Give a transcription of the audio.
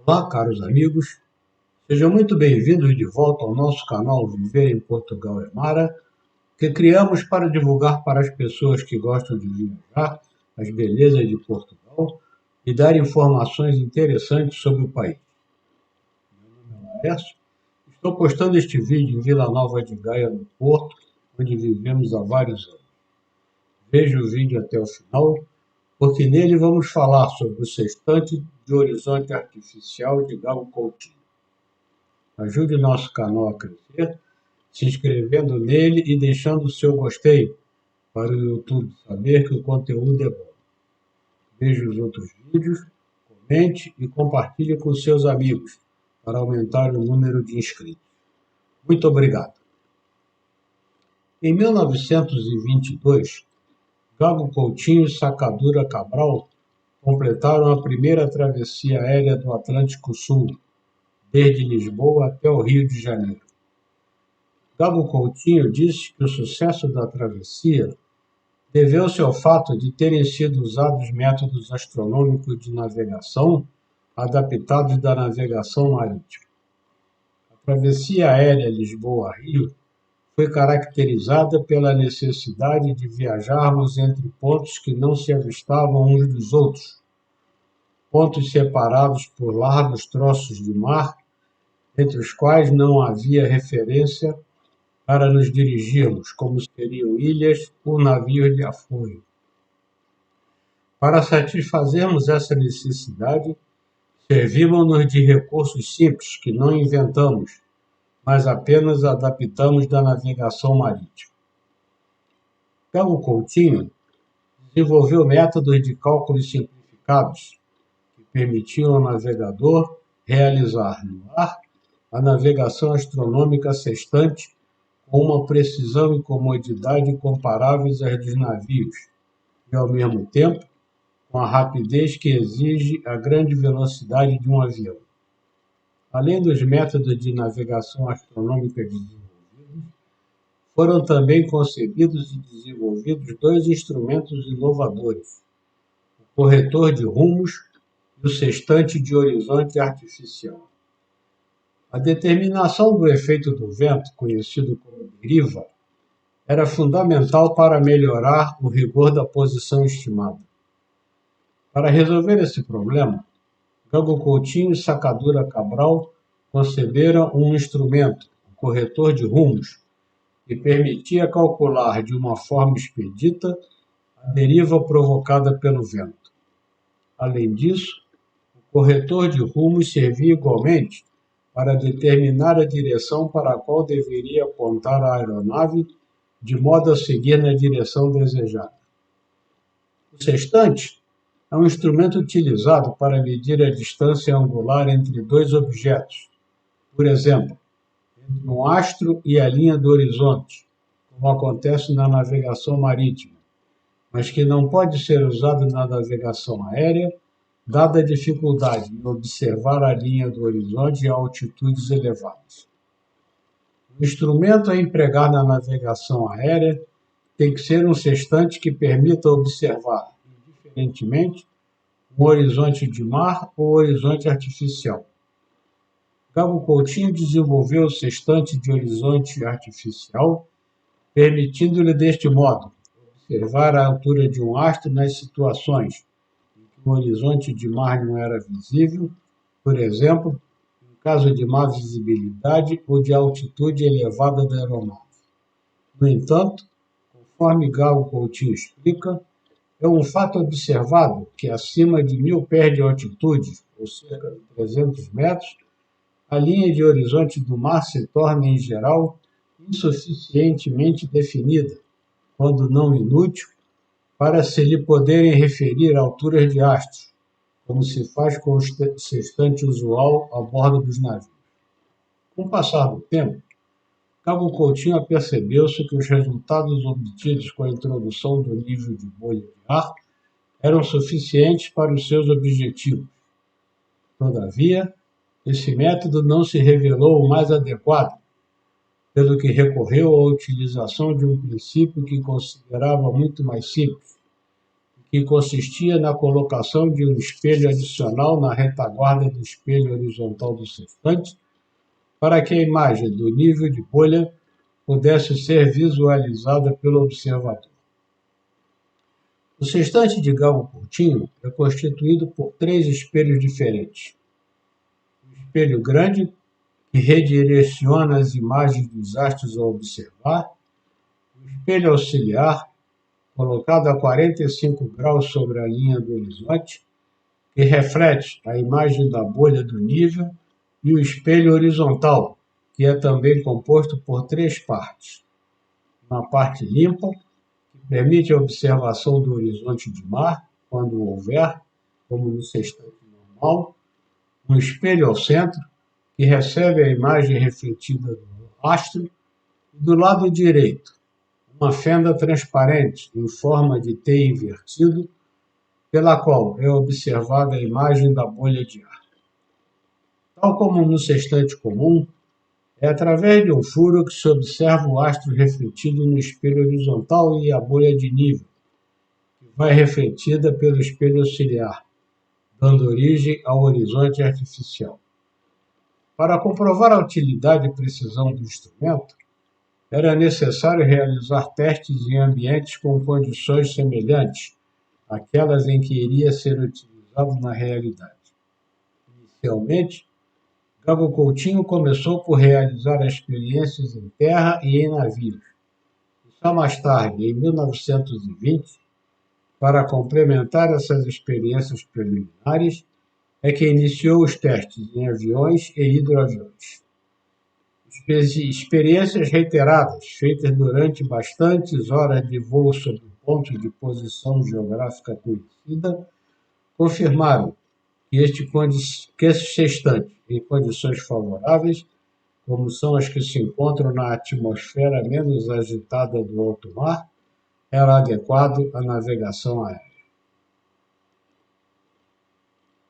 Olá, caros amigos, sejam muito bem-vindos de volta ao nosso canal Viver em Portugal é Mara, que criamos para divulgar para as pessoas que gostam de viajar as belezas de Portugal e dar informações interessantes sobre o país. Estou postando este vídeo em Vila Nova de Gaia, no Porto, onde vivemos há vários anos. Veja o vídeo até o final, porque nele vamos falar sobre o sextante de horizonte artificial de Galo Coutinho. Ajude o nosso canal a crescer, se inscrevendo nele e deixando o seu gostei, para o YouTube saber que o conteúdo é bom. Veja os outros vídeos, comente e compartilhe com seus amigos, para aumentar o número de inscritos. Muito obrigado. Em 1922, Galo Coutinho e Sacadura Cabral completaram a primeira travessia aérea do Atlântico Sul, desde Lisboa até o Rio de Janeiro. Galo Coutinho disse que o sucesso da travessia deveu-se ao fato de terem sido usados métodos astronômicos de navegação adaptados da navegação marítima. A travessia aérea Lisboa-Rio foi caracterizada pela necessidade de viajarmos entre pontos que não se avistavam uns dos outros, pontos separados por largos troços de mar, entre os quais não havia referência para nos dirigirmos, como seriam ilhas ou navios de apoio. Para satisfazermos essa necessidade, servimos-nos de recursos simples que não inventamos, mas apenas adaptamos da navegação marítima. Galo Coutinho desenvolveu métodos de cálculos simplificados que permitiam ao navegador realizar no ar a navegação astronômica sextante com uma precisão e comodidade comparáveis às dos navios, e, ao mesmo tempo, com a rapidez que exige a grande velocidade de um avião. Além dos métodos de navegação astronômica desenvolvidos, foram também concebidos e desenvolvidos dois instrumentos inovadores: o corretor de rumos e o sextante de horizonte artificial. A determinação do efeito do vento, conhecido como deriva, era fundamental para melhorar o rigor da posição estimada. Para resolver esse problema, Galo Coutinho e Sacadura Cabral conceberam um instrumento, o corretor de rumos, que permitia calcular de uma forma expedita a deriva provocada pelo vento. Além disso, o corretor de rumos servia igualmente para determinar a direção para a qual deveria apontar a aeronave, de modo a seguir na direção desejada. O sextante é um instrumento utilizado para medir a distância angular entre dois objetos, por exemplo, entre um astro e a linha do horizonte, como acontece na navegação marítima, mas que não pode ser usado na navegação aérea, dada a dificuldade em observar a linha do horizonte a altitudes elevadas. O instrumento a empregar na navegação aérea tem que ser um sextante que permita observar, indiferentemente, um horizonte de mar ou horizonte artificial. Galo Coutinho desenvolveu o sextante de horizonte artificial, permitindo-lhe, deste modo, observar a altura de um astro nas situações o horizonte de mar não era visível, por exemplo, em caso de má visibilidade ou de altitude elevada da aeronave. No entanto, conforme Galo Coutinho explica, é um fato observado que acima de 1.000 pés de altitude, ou cerca de 300 metros, a linha de horizonte do mar se torna, em geral, insuficientemente definida, quando não inútil, para se lhe poderem referir alturas de astros, como se faz com o sextante usual a bordo dos navios. Com o passar do tempo, Galo Coutinho apercebeu-se que os resultados obtidos com a introdução do nível de bolha de ar eram suficientes para os seus objetivos. Todavia, esse método não se revelou o mais adequado, pelo que recorreu à utilização de um princípio que considerava muito mais simples, que consistia na colocação de um espelho adicional na retaguarda do espelho horizontal do sextante, para que a imagem do nível de bolha pudesse ser visualizada pelo observador. O sextante de Gabo Coutinho é constituído por 3 espelhos diferentes. O espelho grande, que redireciona as imagens dos astros ao observar. O espelho auxiliar, colocado a 45 graus sobre a linha do horizonte, que reflete a imagem da bolha do nível, e o espelho horizontal, que é também composto por 3 partes. Uma parte limpa, que permite a observação do horizonte de mar, quando houver, como no sextante normal. Um espelho ao centro, que recebe a imagem refletida do astro. E do lado direito, uma fenda transparente em forma de T invertido, pela qual é observada a imagem da bolha de ar. Tal como no sextante comum, é através de um furo que se observa o astro refletido no espelho horizontal e a bolha de nível, que vai refletida pelo espelho auxiliar, dando origem ao horizonte artificial. Para comprovar a utilidade e precisão do instrumento, era necessário realizar testes em ambientes com condições semelhantes àquelas em que iria ser utilizado na realidade. Inicialmente, Gabo Coutinho começou por realizar experiências em terra e em navios. E só mais tarde, em 1920, para complementar essas experiências preliminares, é que iniciou os testes em aviões e hidroaviões. Experiências reiteradas, feitas durante bastantes horas de voo sobre pontos de posição geográfica conhecida, confirmaram que esse sextante, em condições favoráveis, como são as que se encontram na atmosfera menos agitada do alto mar, era adequado à navegação aérea.